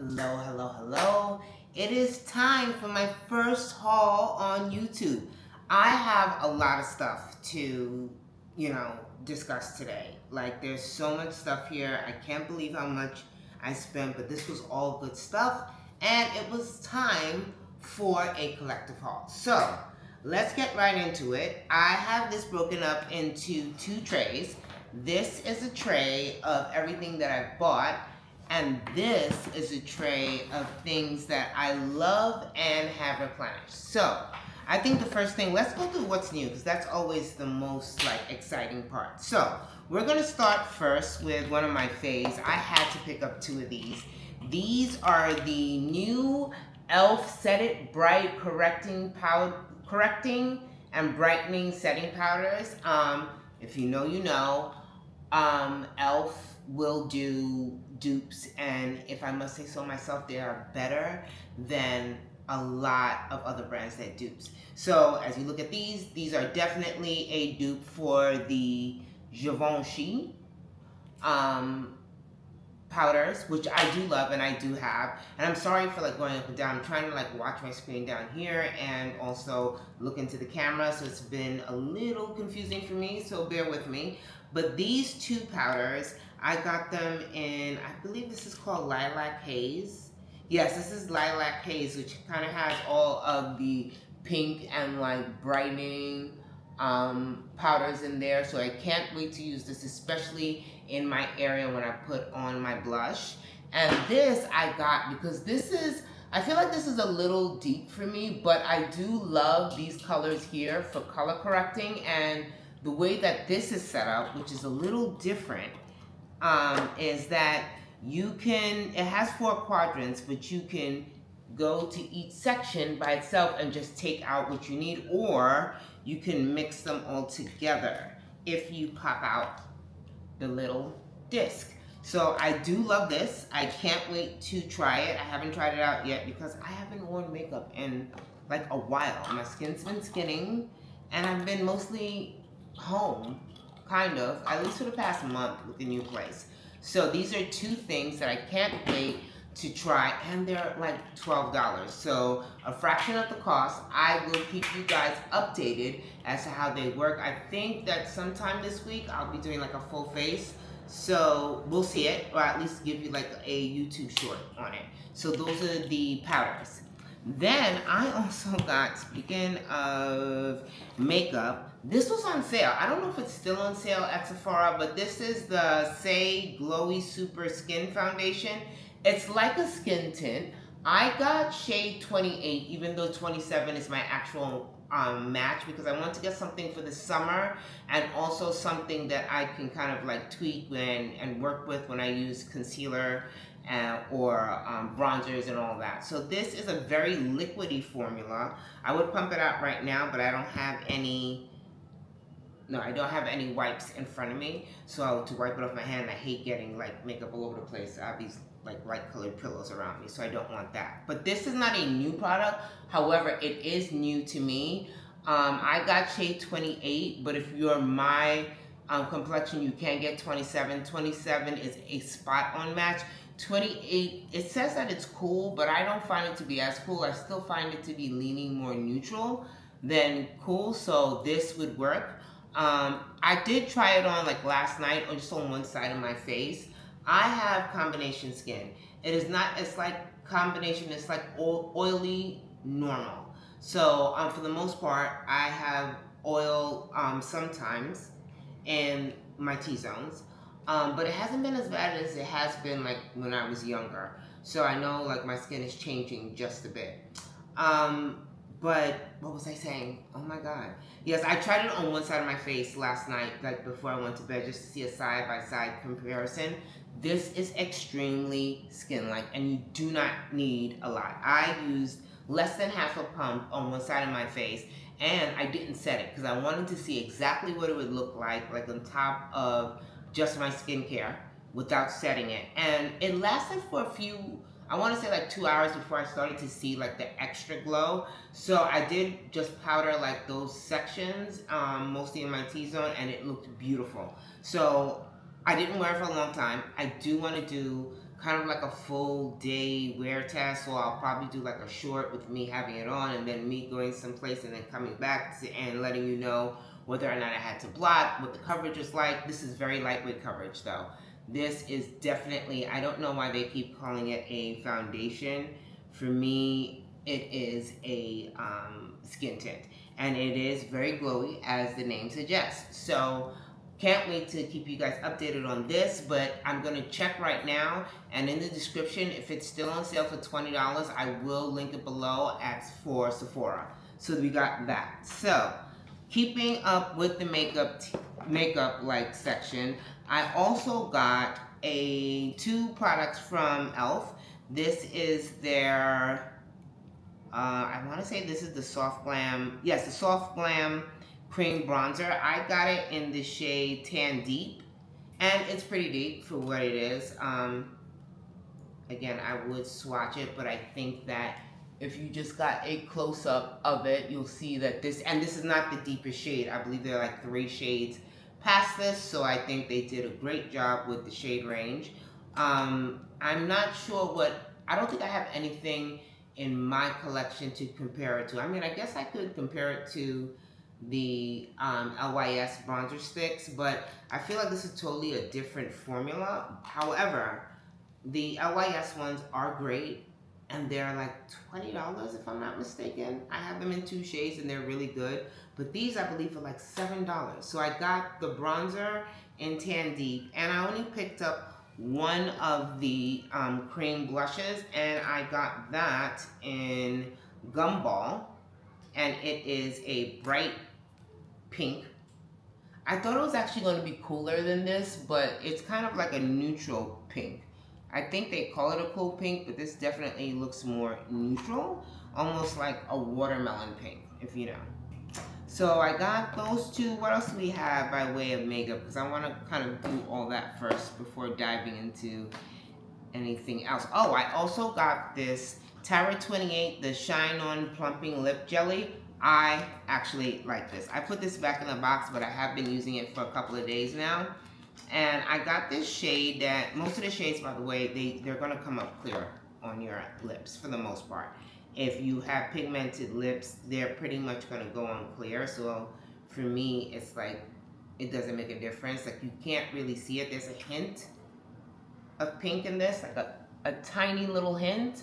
Hello, hello, hello. It is time for my first haul on YouTube. I have a lot of stuff to, discuss today. Like, there's so much stuff here. I can't believe how much I spent, but this was all good stuff. And it was time for a collective haul. So, let's get right into it. I have this broken up into two trays. This is a tray of everything that I've bought. And this is a tray of things that I love and have replenished. So, I think the first thing, let's go through what's new, because that's always the most exciting part. So, we're going to start first with one of my faves. I had to pick up two of these. These are the new e.l.f. Set It Bright correcting and brightening setting powders. If you know, you know. e.l.f. will do dupes, and if I must say so myself, they are better than a lot of other brands that dupes. So as you look at these are definitely a dupe for the Givenchy powders, which I do love and I do have. And I'm sorry for going up and down. I'm trying to watch my screen down here and also look into the camera, so it's been a little confusing for me, so bear with me. But these two powders, I got them in, I believe this is called Lilac Haze. Yes, this is Lilac Haze, which kind of has all of the pink and brightening powders in there. So I can't wait to use this, especially in my area when I put on my blush. And this I got because I feel like this is a little deep for me, but I do love these colors here for color correcting. And the way that this is set up, which is a little different, is that it has 4 quadrants, but you can go to each section by itself and just take out what you need, or you can mix them all together if you pop out the little disc. So I do love this. I can't wait to try it. I haven't tried it out yet because I haven't worn makeup in a while. My skin's been skinning and I've been mostly home, kind of, at least for the past month with the new place. So these are two things that I can't wait to try, and they're $12. So a fraction of the cost. I will keep you guys updated as to how they work. I think that sometime this week I'll be doing a full face. So we'll see it, or at least give you a YouTube short on it. So those are the powders. Then I also got, speaking of makeup, this was on sale. I don't know if it's still on sale at Sephora, but this is the Say Glowy Super Skin Foundation. It's like a skin tint. I got shade 28, even though 27 is my actual match, because I want to get something for the summer and also something that I can kind of tweak and work with when I use concealer or bronzers and all that. So this is a very liquidy formula. I would pump it out right now, but I don't have any wipes in front of me. So to wipe it off my hand, I hate getting makeup all over the place. I have these light colored pillows around me, so I don't want that. But this is not a new product. However, it is new to me. I got shade 28, but if you're my complexion, you can get 27. 27 is a spot on match. 28, it says that it's cool, but I don't find it to be as cool. I still find it to be leaning more neutral than cool, so this would work. I did try it on last night, or just on one side of my face. I have combination skin. It's combination, it's oily normal. So for the most part, I have oil sometimes in my T-zones. But it hasn't been as bad as it has been when I was younger. So I know my skin is changing just a bit. But what was I saying? Oh my God. Yes, I tried it on one side of my face last night, before I went to bed, just to see a side-by-side comparison. This is extremely skin-like, and you do not need a lot. I used less than half a pump on one side of my face, and I didn't set it because I wanted to see exactly what it would look like on top of just my skincare without setting it. And it lasted for a few, I want to say 2 hours before I started to see the extra glow. So I did just powder those sections, mostly in my T-zone, and it looked beautiful. So I didn't wear it for a long time. I do want to do kind of like a full day wear test, so I'll probably do like a short with me having it on and then me going someplace and then coming back and letting you know whether or not I had to blot, what the coverage is like. This is very lightweight coverage though. This is definitely, I don't know why they keep calling it a foundation. For me, it is a skin tint, and it is very glowy as the name suggests. So can't wait to keep you guys updated on this, but I'm going to check right now, and in the description, if it's still on sale for $20, I will link it below for Sephora. So we got that. So keeping up with the makeup like section, I also got two products from e.l.f. This is their I want to say this is the Soft Glam. Yes, the Soft Glam Cream Bronzer. I got it in the shade Tan Deep, and it's pretty deep for what it is. Again, I would swatch it, but I think that if you just got a close-up of it, you'll see that this is not the deepest shade. I believe there are like 3 shades past this, so I think they did a great job with the shade range. I'm not sure I don't think I have anything in my collection to compare it to. I mean, I guess I could compare it to the LYS bronzer sticks, but I feel like this is totally a different formula. However, the LYS ones are great, and they're like $20 if I'm not mistaken. I have them in 2 shades and they're really good, but these I believe are like $7. So I got the bronzer in Tan Deep, and I only picked up one of the cream blushes, and I got that in Gumball, and it is a bright pink. I thought it was actually going to be cooler than this, but it's kind of like a neutral pink. I think they call it a cool pink, but this definitely looks more neutral, almost like a watermelon pink, if you know. So I got those 2. What else do we have by way of makeup? Because I want to kind of do all that first before diving into anything else. Oh, I also got this Tara 28, the Shine On Plumping Lip Jelly. I actually like this. I put this back in the box, but I have been using it for a couple of days now. And I got this shade that, most of the shades, by the way, they're going to come up clear on your lips for the most part. If you have pigmented lips, they're pretty much going to go on clear. So for me, it's like, it doesn't make a difference. Like, you can't really see it. There's a hint of pink in this, like a tiny little hint,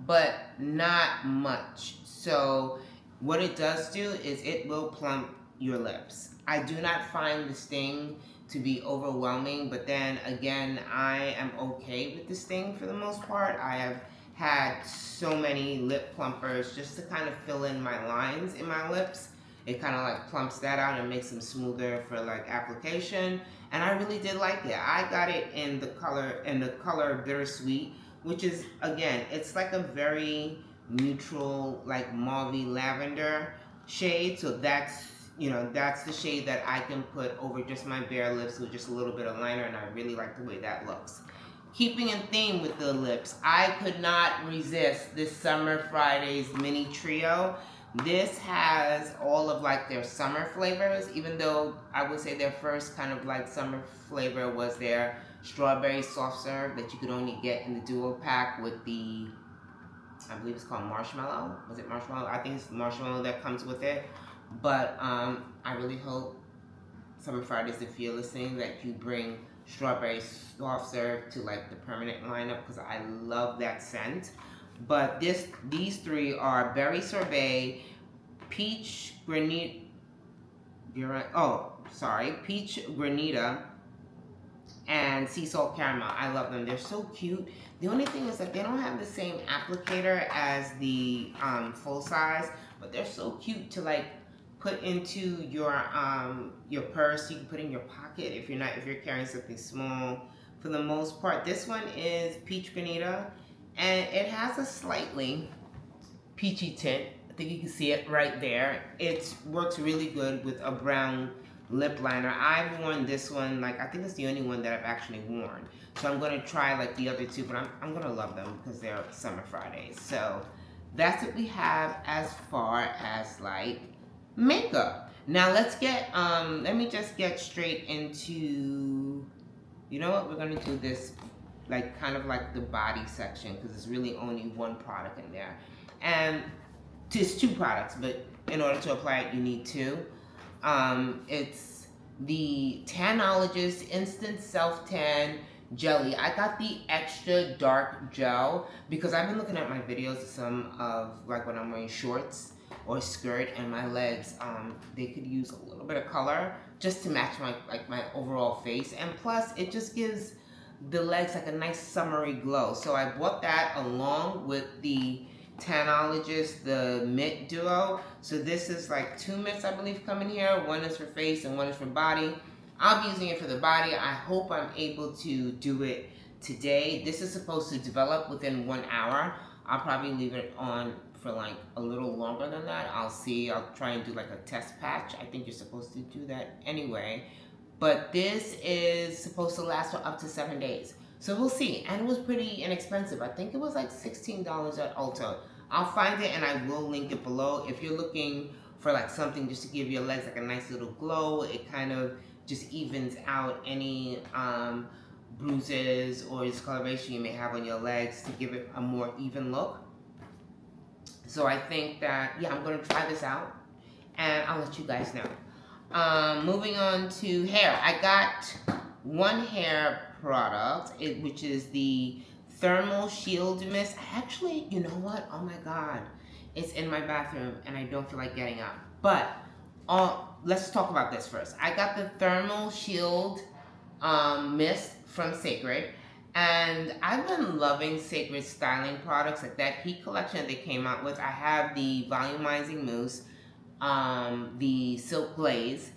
but not much. So what it does do is it will plump your lips. I do not find the sting to be overwhelming, but then again, I am okay with the sting for the most part. I have had so many lip plumpers just to kind of fill in my lines in my lips. It kind of like plumps that out and makes them smoother for like application, and I really did like it. I got it in the color Bittersweet, which is, again, it's like a very neutral, like mauvey lavender shade. So that's, you know, that's the shade that I can put over just my bare lips with just a little bit of liner, and I really like the way that looks. Keeping in theme with the lips, I could not resist this Summer Fridays mini trio. This has all of like their summer flavors, even though I would say their first kind of like summer flavor was their strawberry soft serve that you could only get in the duo pack with the, I believe it's called marshmallow. Was it marshmallow? I think it's marshmallow that comes with it. But I really hope Summer Fridays, if you're listening, that you bring strawberry soft serve to like the permanent lineup, because I love that scent. But these 3 are berry sorbet, peach granita, peach granita, and sea salt caramel. I love them. They're so cute. The only thing is that they don't have the same applicator as the full size, but they're so cute to like put into your purse. You can put in your pocket if you're carrying something small. For the most part, this one is peach granita, and it has a slightly peachy tint. I think you can see it right there. It works really good with a brown lip liner. I've worn this one, like I think it's the only one that I've actually worn. So I'm going to try like the other 2, but I'm going to love them because they're Summer Fridays. So that's what we have as far as like makeup. Now let's get, let me just get straight into, you know what, we're going to do this like kind of like the body section, because it's really only one product in there. And it's two products, but in order to apply it, you need two. It's the Tanologist Instant Self Tan Jelly. I got the extra dark gel because I've been looking at my videos of some of like when I'm wearing shorts or skirt, and my legs, they could use a little bit of color just to match my overall face, and plus it just gives the legs like a nice summery glow. So I bought that along with the Tanologist, the mitt duo. So this is like 2 mitts, I believe, come in here. One is for face and one is for body. I'll be using it for the body. I hope I'm able to do it today. This is supposed to develop within 1 hour. I'll probably leave it on for like a little longer than that. I'll see. I'll try and do like a test patch. I think you're supposed to do that anyway. But this is supposed to last for up to 7 days. So we'll see. And it was pretty inexpensive. I think it was like $16 at Ulta. I'll find it and I will link it below. If you're looking for like something just to give your legs like a nice little glow, it kind of just evens out any bruises or discoloration you may have on your legs to give it a more even look. So I think that, yeah, I'm going to try this out and I'll let you guys know. Moving on to hair. I got one hair product, which is the Thermal Shield Mist. Actually, you know what? Oh my God. It's in my bathroom and I don't feel like getting up. But let's talk about this first. I got the Thermal Shield Mist from Sacred. And I've been loving Sacred styling products, like that Heat collection that they came out with. I have the Volumizing Mousse, the Silk Glaze,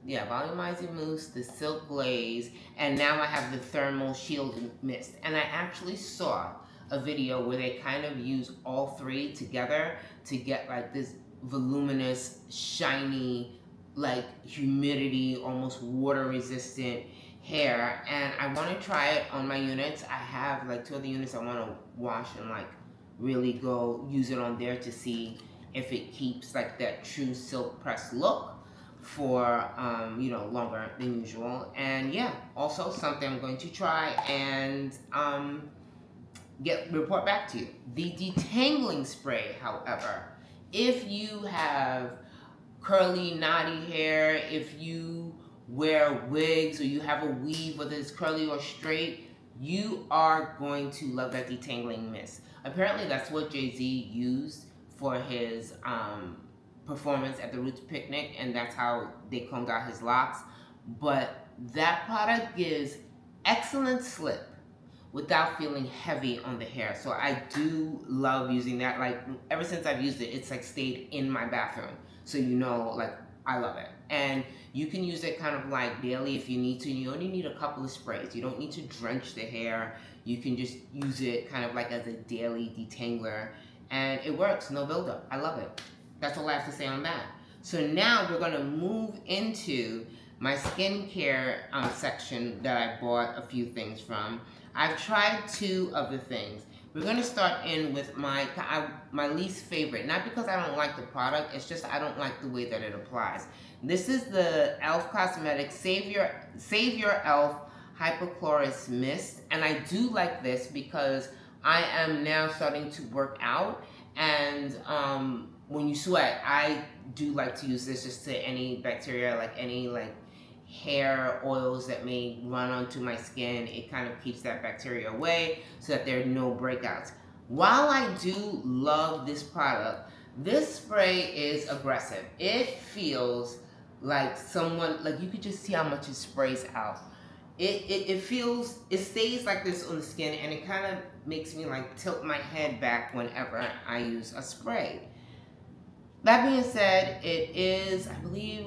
Volumizing Mousse, the Silk Glaze, and now I have the Thermal Shield Mist. And I actually saw a video where they kind of use all three together to get like this voluminous, shiny, like humidity, almost water resistant hair. And I want to try it on my units. I have like 2 other units I want to wash and like really go use it on there to see if it keeps like that true silk press look for you know, longer than usual. And yeah, also something I'm going to try and report back to you. The detangling spray, however, if you have curly, knotty hair, if you wear wigs or you have a weave, whether it's curly or straight, you are going to love that detangling mist. Apparently that's what Jay-Z used for his performance at the Roots Picnic, and that's how they combed out his locks. But that product gives excellent slip without feeling heavy on the hair. So I do love using that. Like ever since I've used it, it's like stayed in my bathroom. So you know, like I love it. And you can use it kind of like daily if you need to. You only need a couple of sprays. You don't need to drench the hair. You can just use it kind of like as a daily detangler. And it works, no buildup. I love it. That's all I have to say on that. So now we're gonna move into my skincare section that I bought a few things from. I've tried 2 of the things. We're gonna start in with my least favorite. Not because I don't like the product, it's just I don't like the way that it applies. This is the e.l.f. Cosmetics Save Your e.l.f. Hypochlorous Mist. And I do like this because I am now starting to work out, and when you sweat, I do like to use this just to any bacteria, like any like hair oils that may run onto my skin. It kind of keeps that bacteria away so that there are no breakouts. While I do love this product, this spray is aggressive. It feels like someone, like you could just see how much it sprays out. It stays like this on the skin, and it kind of makes me like tilt my head back whenever I use a spray. That being said, it is, I believe,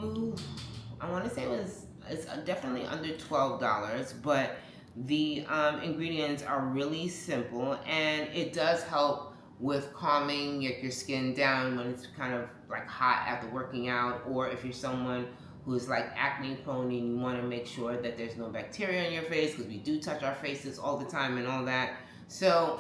I want to say it's definitely under $12, but the ingredients are really simple, and it does help with calming your skin down when it's kind of like hot after working out, or if you're someone who's like acne prone and you want to make sure that there's no bacteria on your face, because we do touch our faces all the time and all that. So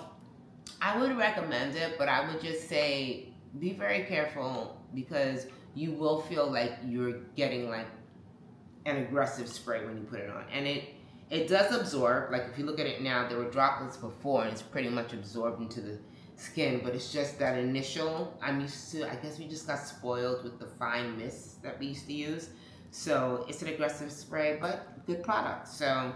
I would recommend it, but I would just say be very careful, because you will feel like you're getting like an aggressive spray when you put it on, and it It does absorb. Like if you look at it now, there were droplets before and it's pretty much absorbed into the skin, but it's just that initial, I guess we just got spoiled with the fine mist that we used to use. So it's an aggressive spray, but good product. So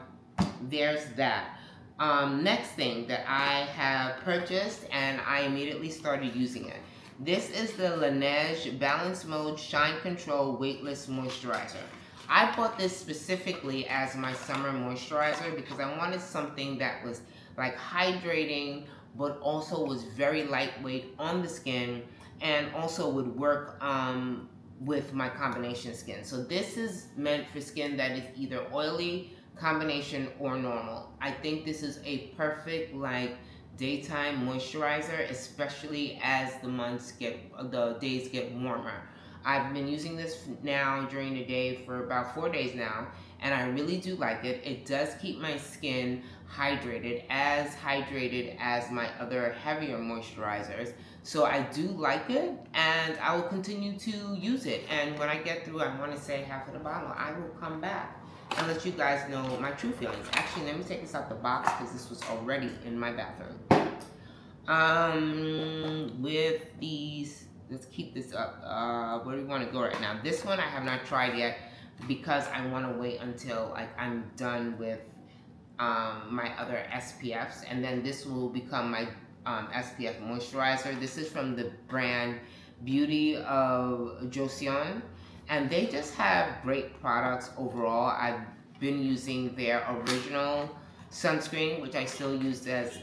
there's that. Next thing that I have purchased and I immediately started using it. This is the Laneige Balance Mode Shine Control Weightless Moisturizer. I bought this specifically as my summer moisturizer because I wanted something that was like hydrating, but also was very lightweight on the skin and also would work with my combination skin. So this is meant for skin that is either oily, combination, or normal. I think this is a perfect like daytime moisturizer, especially as the days get warmer. I've been using this now during the day for about 4 days now, and I really do like it. It does keep my skin hydrated as my other heavier moisturizers. So I do like it, and I will continue to use it. And when I get through, I want to say half of the bottle, I will come back and let you guys know my true feelings. Actually, let me take this out the box because this was already in my bathroom. With these, let's keep this up. Where do we want to go right now? This one I have not tried yet because I want to wait until like I'm done with my other SPFs, and then this will become my SPF moisturizer. This is from the brand Beauty of Joseon, and they just have great products overall. I've been using their original sunscreen, which I still use as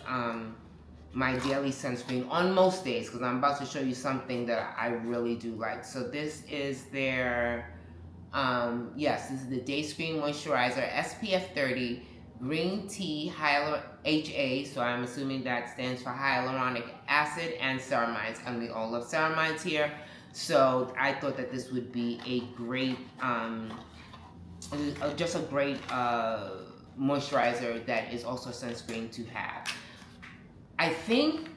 my daily sunscreen on most days, because I'm about to show you something that I really do like. So this is their, yes, this is the Day Screen Moisturizer, SPF 30, green tea, HA, so I'm assuming that stands for hyaluronic acid, and ceramides, and we all love ceramides here. So I thought that this would be a great, just a great moisturizer that is also sunscreen to have. I think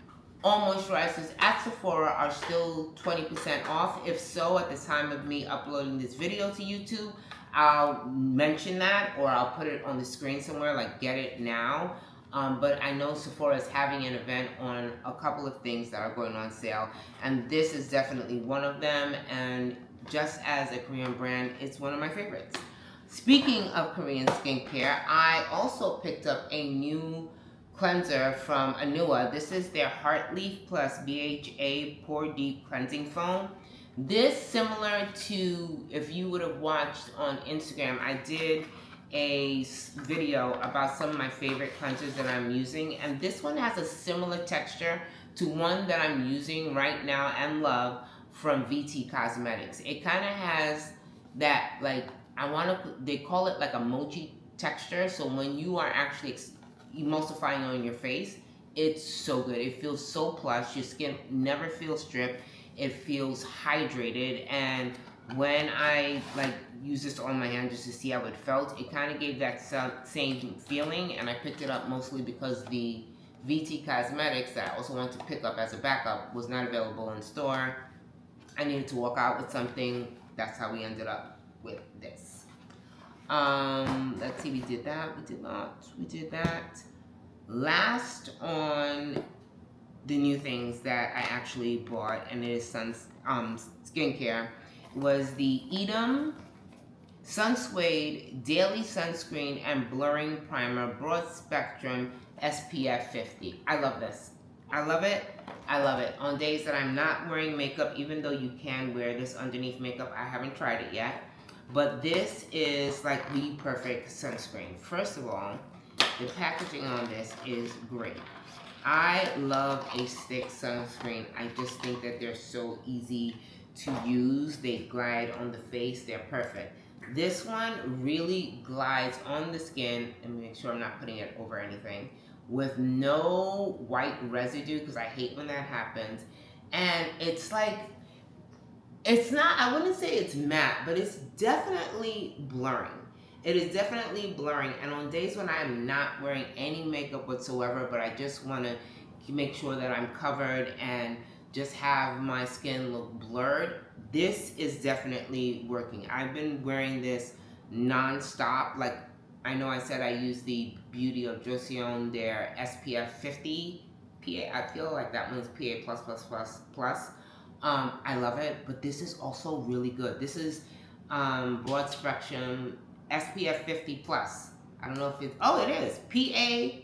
all moisturizers at Sephora are still 20% off. If so, at the time of me uploading this video to YouTube, I'll mention that, or I'll put it on the screen somewhere, like get it now. But I know Sephora is having an event on a couple of things that are going on sale, and this is definitely one of them, and just as a Korean brand, it's one of my favorites. Speaking of Korean skincare, I also picked up a new cleanser from Anua. This is their Heartleaf Plus BHA Pore Deep Cleansing Foam. This, similar to if you would have watched on Instagram, I did a video about some of my favorite cleansers that I'm using, and this one has a similar texture to one that I'm using right now and love from VT Cosmetics. It kind of has that, like, they call it like a mochi texture, so when you are actually emulsifying on your face, it's so good. It feels so plush. Your skin never feels stripped. It feels hydrated, and when I like use this on my hand just to see how it felt, it kind of gave that same feeling, and I picked it up mostly because the VT Cosmetics that I also want to pick up as a backup was not available in store. I needed to walk out with something. That's how we ended up with this. Let's see, we did that, we did not, we did that. Last on the new things that I actually bought, and it is skincare, was the Edam Sunswade Daily Sunscreen and Blurring Primer Broad Spectrum SPF 50. I love this. I love it. I love it. On days that I'm not wearing makeup, even though you can wear this underneath makeup, I haven't tried it yet. But this is like the perfect sunscreen. First of all, the packaging on this is great. I love a stick sunscreen. I just think that they're so easy to use. They glide on the face. They're perfect. This one really glides on the skin, and make sure I'm not putting it over anything, with no white residue, because I hate when that happens. And it's like, it's not, I wouldn't say it's matte, but it's definitely blurring. It is definitely blurring, and on days when I'm not wearing any makeup whatsoever, but I just want to make sure that I'm covered and just have my skin look blurred, this is definitely working. I've been wearing this non-stop. Like, I know I said I use the Beauty of Joseon, their SPF 50 PA. I feel like that one's PA plus plus plus plus. I love it, but this is also really good. This is broad spectrum SPF 50 plus. I don't know if it's, oh, it is PA.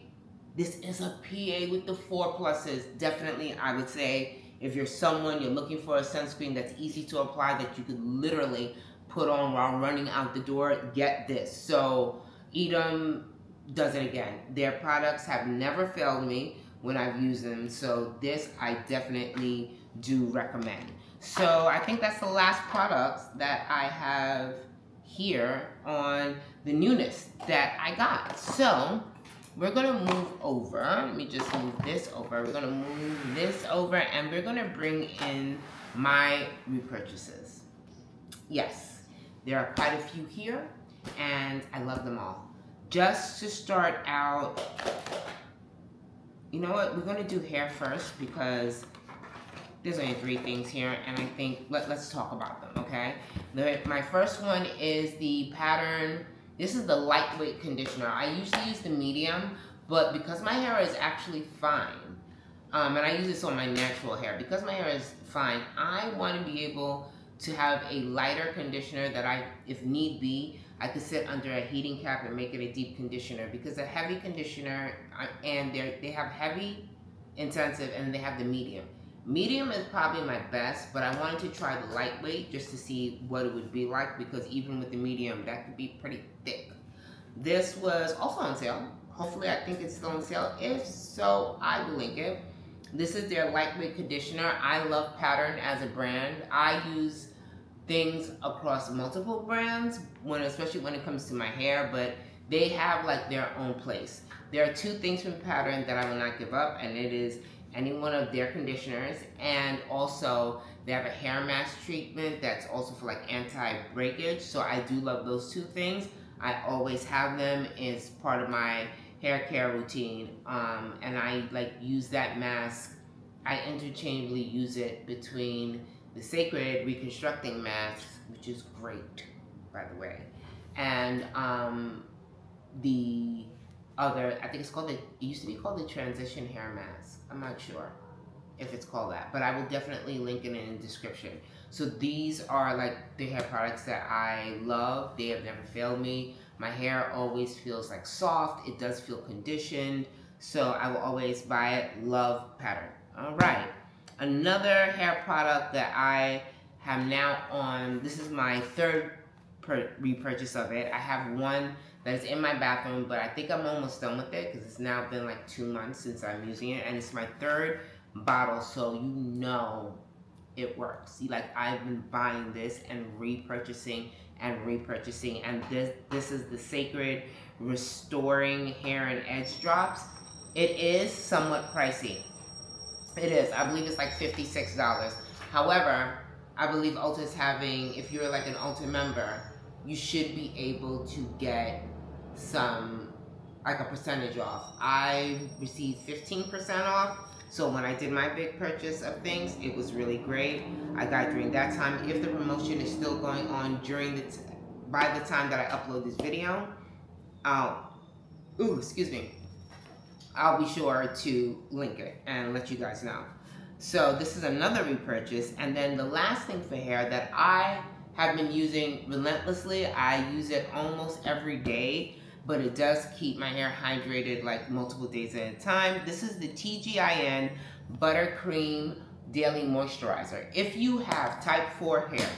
This is a PA with the 4 pluses. Definitely, I would say, if you're someone, you're looking for a sunscreen that's easy to apply, that you could literally put on while running out the door, get this. So Edom does it again. Their products have never failed me when I've used them. So this I definitely do recommend. So I think that's the last products that I have here on the newness that I got. So we're gonna move over. Let me just move this over. We're gonna move this over and we're gonna bring in my repurchases. Yes, there are quite a few here and I love them all. Just to start out, you know what? We're gonna do hair first because there's only 3 things here, and I think let's talk about them, okay? My first one is the Pattern. This is the lightweight conditioner. I usually use the medium, but because my hair is actually fine, and I use this on my natural hair, because my hair is fine, I want to be able to have a lighter conditioner that I, if need be, I could sit under a heating cap and make it a deep conditioner, because a heavy conditioner, and they have heavy, intensive, and they have the medium. Medium is probably my best, but I wanted to try the lightweight just to see what it would be like, because even with the medium, that could be pretty thick. This was also on sale. Hopefully, I think it's still on sale. If so, I will link it. This is their lightweight conditioner. I love Pattern as a brand. I use things across multiple brands, especially when it comes to my hair, but they have like their own place. There are 2 things from Pattern that I will not give up, and it is any one of their conditioners, and also they have a hair mask treatment that's also for like anti-breakage. So I do love those 2 things. I always have them as part of my hair care routine, and I like use that mask. I interchangeably use it between the Sacred Reconstructing Mask, which is great, by the way, and the other, I think it's called it used to be called the Transition Hair Mask. I'm not sure if it's called that, but I will definitely link it in the description. So these are like the hair products that I love. They have never failed me. My hair always feels like soft. It does feel conditioned. So I will always buy it. Love Pattern. All right. Another hair product that I have now on, this is my 3rd repurchase of it. I have one that is in my bathroom, but I think I'm almost done with it because it's now been like 2 months since I'm using it, and it's my 3rd bottle, so you know it works. See, like I've been buying this and repurchasing, and this is the Sacred Restoring Hair and Edge Drops. It is somewhat pricey. It is. I believe it's like $56. However, I believe Ulta is having, if you're like an Ulta member, you should be able to get some, like a percentage off. I received 15% off, so when I did my big purchase of things, it was really great. I got it during that time. If the promotion is still going on by the time that I upload this video, excuse me, I'll be sure to link it and let you guys know. So this is another repurchase, and then the last thing for hair that I have been using relentlessly. I use it almost every day, but it does keep my hair hydrated like multiple days at a time. This is the TGIN Buttercream Daily Moisturizer. If you have type 4 hair,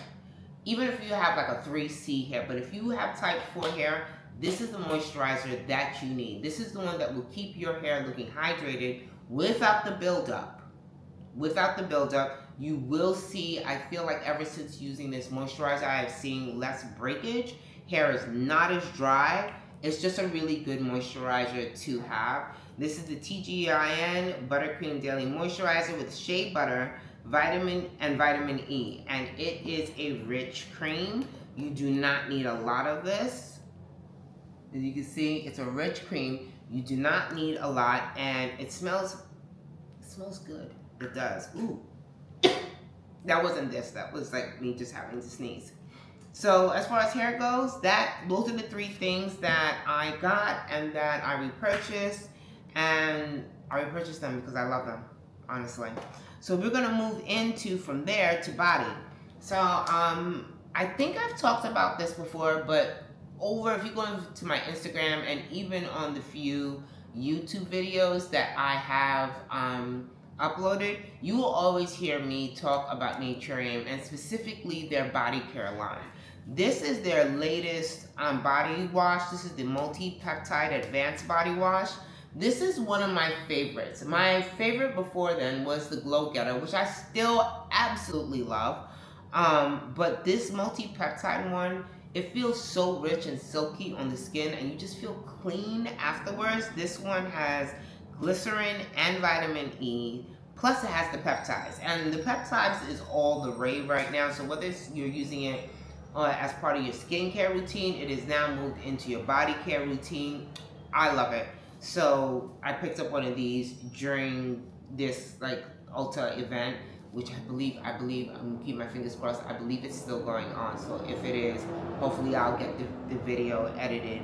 even if you have like a 3C hair, but if you have type 4 hair, this is the moisturizer that you need. This is the one that will keep your hair looking hydrated without the buildup. Without the buildup. You will see, I feel like ever since using this moisturizer, I have seen less breakage. Hair is not as dry. It's just a really good moisturizer to have. This is the TGIN Buttercream Daily Moisturizer with shea butter, vitamin E. And it is a rich cream. You do not need a lot of this. As you can see, it's a rich cream. You do not need a lot, and it smells good. It does. Ooh. That wasn't this. That was like me just having to sneeze. So as far as hair goes, those are the three things that I got and that I repurchased, and I repurchased them because I love them, honestly. So we're gonna move into from there to body. So I think I've talked about this before, but if you go into my Instagram and even on the few YouTube videos that I have uploaded, you will always hear me talk about Naturium and specifically their body care line. This is their latest body wash. This is the multi-peptide advanced body wash. This is one of my favorites. My favorite before then was the Glow Getter, which I still absolutely love. But this multi-peptide one, it feels so rich and silky on the skin, and you just feel clean afterwards. This one has glycerin and vitamin E, plus it has the peptides. And the peptides is all the rave right now, so whether you're using it as part of your skincare routine, it is now moved into your body care routine. I love it. So I picked up one of these during this like Ulta event, which I believe, I'm gonna keep my fingers crossed, I believe it's still going on. So if it is, hopefully I'll get the video edited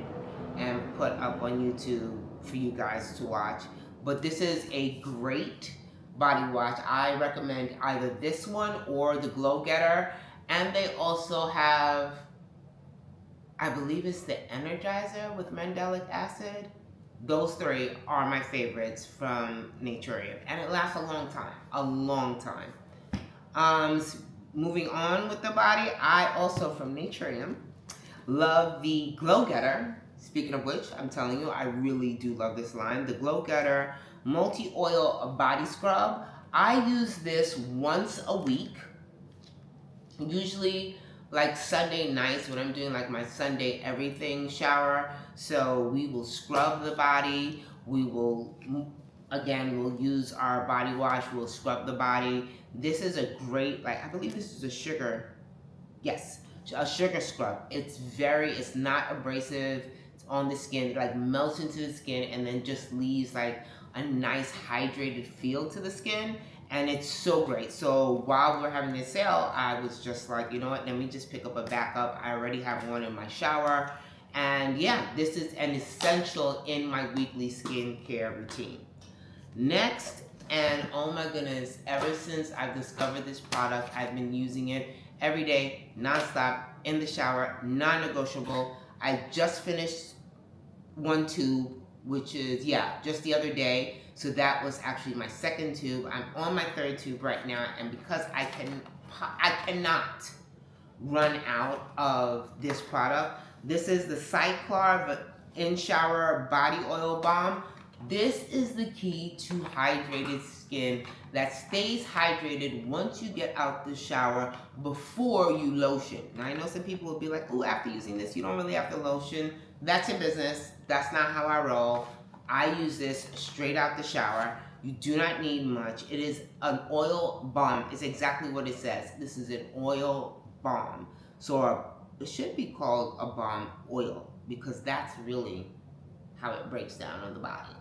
and put up on YouTube for you guys to watch. But this is a great body wash. I recommend either this one or the Glow Getter. And they also have, I believe it's the Energizer with mandelic acid. Those three are my favorites from Naturium. And it lasts a long time, a long time. Moving on with the body, I also, from Naturium, love the Glow Getter. Speaking of which, I'm telling you, I really do love this line. The Glow Getter Multi-Oil Body Scrub. I use this once a week. Usually like Sunday nights when I'm doing like my Sunday everything shower. So we will scrub the body. We will, again, we'll use our body wash. We'll scrub the body. This is a great, like, I believe this is a sugar. Yes, a sugar scrub. It's not abrasive. It's on the skin. It like melts into the skin and then just leaves like a nice hydrated feel to the skin. And it's so great. So while we're having this sale, I was just like, you know what, let me just pick up a backup. I already have one in my shower. And yeah, this is an essential in my weekly skincare routine. Next, and oh my goodness, ever since I've discovered this product, I've been using it every day, nonstop, in the shower, non-negotiable. I just finished one tube, which is, yeah, just the other day. So that was actually my second tube. I'm on my third tube right now, and because I cannot run out of this product, this is the Cyclar In Shower Body Oil Balm. This is the key to hydrated skin that stays hydrated once you get out the shower before you lotion. Now I know some people will be like, oh, after using this, you don't really have to lotion. That's your business. That's not how I roll. I use this straight out the shower. You do not need much. It is an oil balm. It's exactly what it says. This is an oil balm. So it should be called a balm oil because that's really how it breaks down on the body.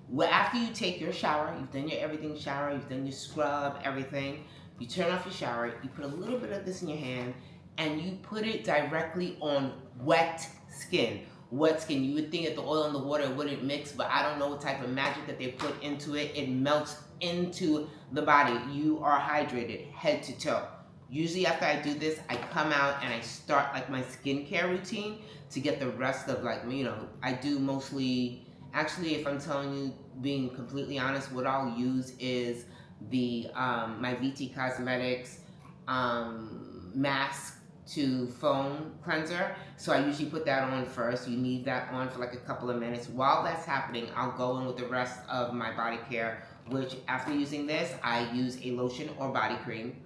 Well, after you take your shower, you've done your everything shower, you've done your scrub, everything, you turn off your shower, you put a little bit of this in your hand, and you put it directly on wet skin. Wet skin. You would think that the oil and the water wouldn't mix, but I don't know what type of magic that they put into it. It melts into the body. You are hydrated head to toe. Usually after I do this, I come out and I start like my skincare routine to get the rest of like, you know, I do mostly, actually if I'm telling you, being completely honest, what I'll use is the my VT Cosmetics mask to foam cleanser. So I usually put that on first. You need that on for like a couple of minutes. While that's happening, I'll go in with the rest of my body care, which after using this, I use a lotion or body cream.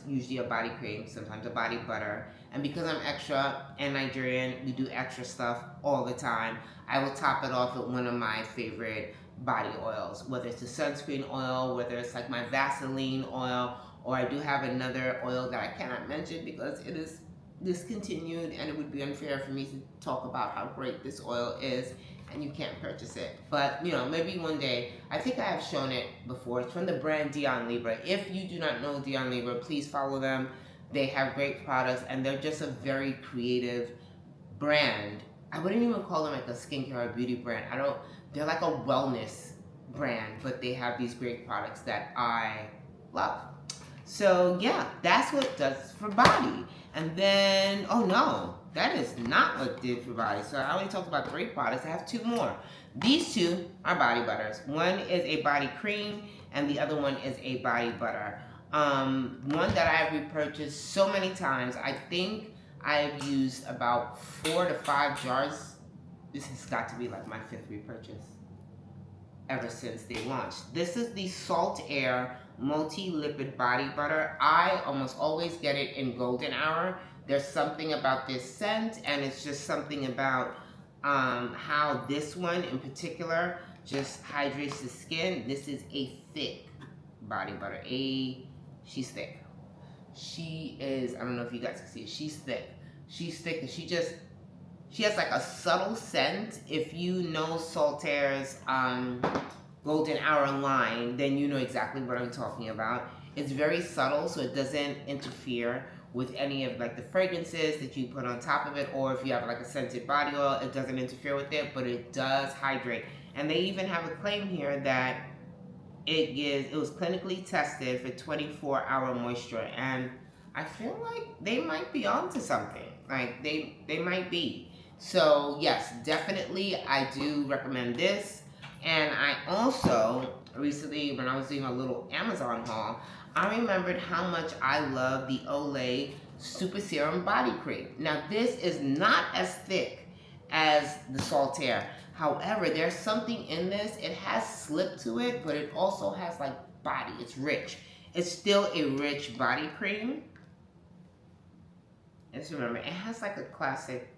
Usually a body cream, sometimes a body butter. And because I'm extra and Nigerian, we do extra stuff all the time, I will top it off with one of my favorite body oils, whether it's a sunscreen oil, whether it's like my Vaseline oil, or I do have another oil that I cannot mention because it is discontinued and it would be unfair for me to talk about how great this oil is and you can't purchase it. But, you know, maybe one day. I think I have shown it before. It's from the brand Dion Libra. If you do not know Dion Libra, please follow them. They have great products, and they're just a very creative brand. I wouldn't even call them like a skincare or beauty brand. They're like a wellness brand, but they have these great products that I love. So yeah, that's what it does for body. And then, oh no, that is not what it did for body. So I already talked about great products. I have two more. These two are body butters. One is a body cream, and the other one is a body butter. One that I've repurchased so many times. I think I've used about 4 to 5 jars. This has got to be like my 5th repurchase ever since they launched. This is the Salt Air Multi-Lipid Body Butter. I almost always get it in golden hour. There's something about this scent, and it's just something about how this one in particular just hydrates the skin. This is a thick body butter. She's thick. She is, I don't know if you guys can see it, she's thick. She's thick, and she has like a subtle scent. If you know Saltaire's golden hour line, then you know exactly what I'm talking about. It's very subtle, so it doesn't interfere with any of like the fragrances that you put on top of it, or if you have like a scented body oil, it doesn't interfere with it, but it does hydrate. And they even have a claim here that it was clinically tested for 24-hour moisture, and I feel like they might be onto something. Like they might be. So yes, definitely I do recommend this. And I also recently, when I was doing a little Amazon haul, I remembered how much I love the Olay Super Serum Body Cream. Now this is not as thick as the Saltaire. However, there's something in this. It has slip to it, but it also has like body. It's rich. It's still a rich body cream. Just remember, it has like a classic.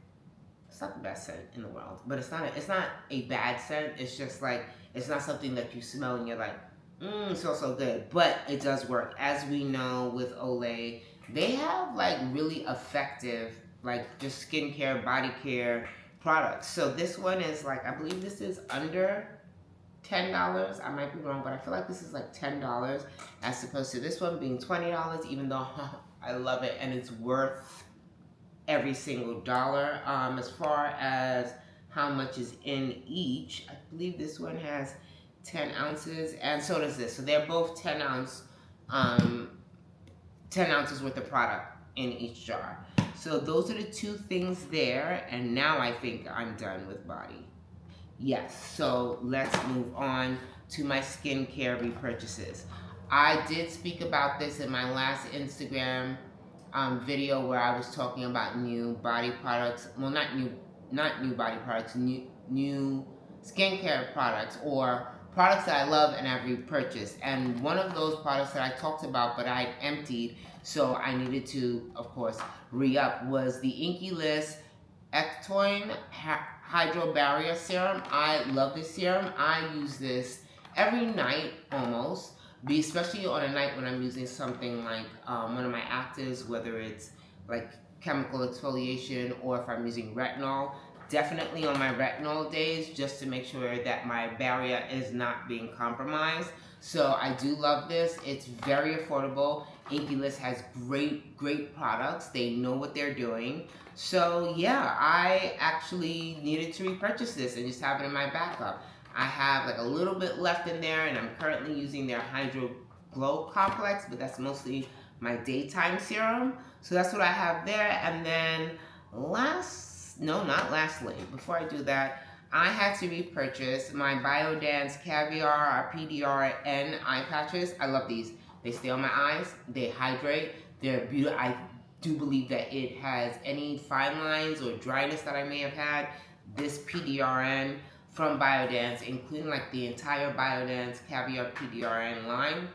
It's not the best scent in the world, but it's not a bad scent. It's just like, it's not something that you smell and you're like, it smells so good. But it does work. As we know with Olay, they have like really effective, like just skincare, body care products. So this one is like, I believe this is under $10. I might be wrong, but I feel like this is like $10 as opposed to this one being $20, even though I love it and it's worth every single dollar. As far as how much is in each, I believe this one has 10 ounces, and so does this. So they're both 10 ounces worth of product in each jar. So those are the two things there, and now I think I'm done with body. Yes, so let's move on to my skincare repurchases. I did speak about this in my last Instagram video where I was talking about new body products. Well, not new body products, new skincare products, or products that I love and I've repurchased. And one of those products that I talked about but I emptied, so I needed to, of course, re-up, was the inquires Ectoin Hydro Barrier Serum. I love this serum. I use this every night almost, especially on a night when I'm using something like one of my actives, whether it's like chemical exfoliation or if I'm using retinol. Definitely on my retinol days, just to make sure that my barrier is not being compromised. So I do love this. It's very affordable. Inquires has great products. They know what they're doing. So yeah, I actually needed to repurchase this and just have it in my backup. I have like a little bit left in there, and I'm currently using their Hydro Glow Complex, but that's mostly my daytime serum. So that's what I have there. And then lastly, before I do that, I had to repurchase my Biodance Caviar PDRN eye patches. I love these. They stay on my eyes, they hydrate, they're beautiful. I do believe that it has any fine lines or dryness that I may have had. This PDRN from Biodance, including like the entire Biodance Caviar PDRN line,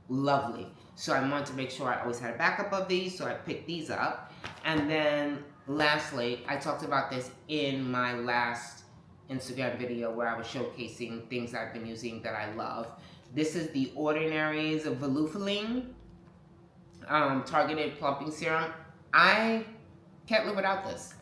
lovely. So I wanted to make sure I always had a backup of these, so I picked these up. And then lastly, I talked about this in my last Instagram video where I was showcasing things I've been using that I love. This is the Ordinary's Volufiline Targeted Plumping Serum. I can't live without this.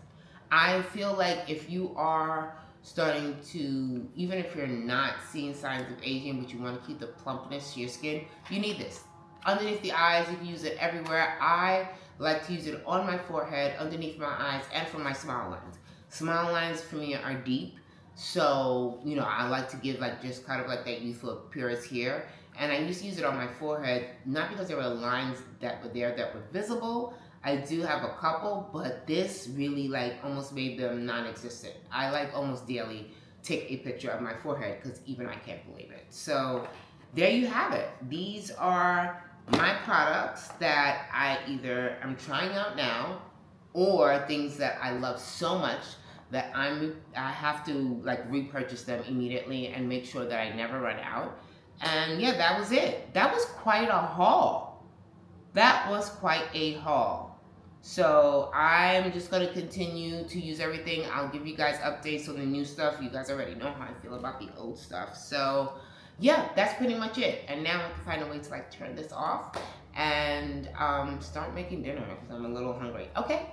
I feel like if you are starting to, even if you're not seeing signs of aging, but you want to keep the plumpness to your skin, you need this. underneath the eyes. You can use it everywhere. I like to use it on my forehead, underneath my eyes, and for my smile lines. Smile lines for me are deep, so you know I like to give like just kind of like that youthful appearance here. And I used to use it on my forehead, not because there were lines that were there that were visible. I do have a couple, but this really like almost made them non-existent. I like almost daily take a picture of my forehead because even I can't believe it. So there you have it. These are my products that I either am trying out now or things that I love so much that I have to like repurchase them immediately and make sure that I never run out. And yeah, that was it. That was quite a haul. That was quite a haul. So I'm just going to continue to use everything. I'll give you guys updates on the new stuff. You guys already know how I feel about the old stuff. So yeah, that's pretty much it. And now I have to find a way to like turn this off and start making dinner because I'm a little hungry. Okay.